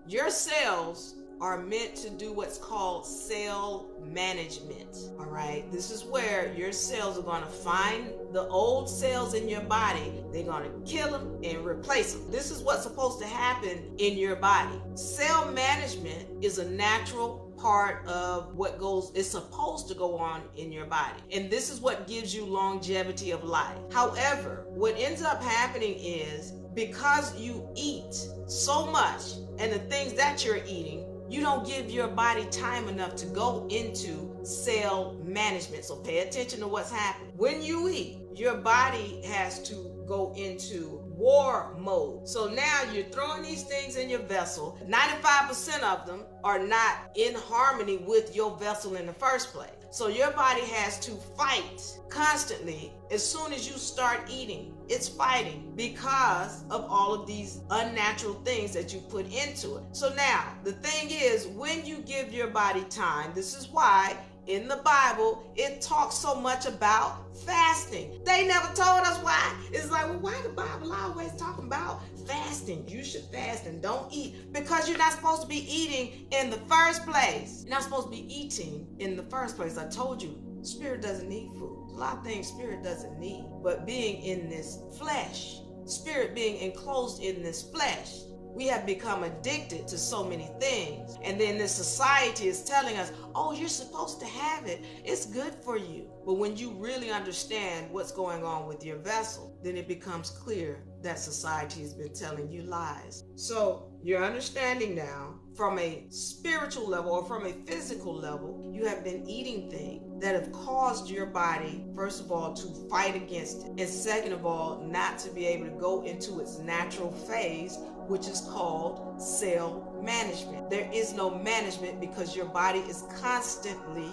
Your cells are meant to do what's called cell management. All right, this is where your cells are going to find the old cells in your body, they're going to kill them and replace them. This is what's supposed to happen in your body. Cell management is a natural part of what it's supposed to go on in your body, and this is what gives you longevity of life. However, what ends up happening is, because you eat so much and the things that you're eating, you don't give your body time enough to go into cell management. So pay attention to what's happening. When you eat, your body has to go into war mode. So now you're throwing these things in your vessel. 95% of them are not in harmony with your vessel in the first place. So your body has to fight constantly. As soon as you start eating, it's fighting because of all of these unnatural things that you put into it. So now the thing is, when you give your body time, this is why in the Bible it talks so much about fasting. They never told us why. It's like, well, why the Bible always talking about fasting? You should fast and don't eat, because you're not supposed to be eating in the first place. You're not supposed to be eating in the first place. I told you, spirit doesn't need food. A lot of things spirit doesn't need, but being in this flesh, spirit being enclosed in this flesh, we have become addicted to so many things. And then this society is telling us, oh, you're supposed to have it. It's good for you. But when you really understand what's going on with your vessel, then it becomes clear that society has been telling you lies. So you're understanding now, from a spiritual level or from a physical level, you have been eating things that have caused your body, first of all, to fight against it, and second of all, not to be able to go into its natural phase, which is called cell management. There is no management because your body is constantly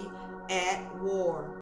at war.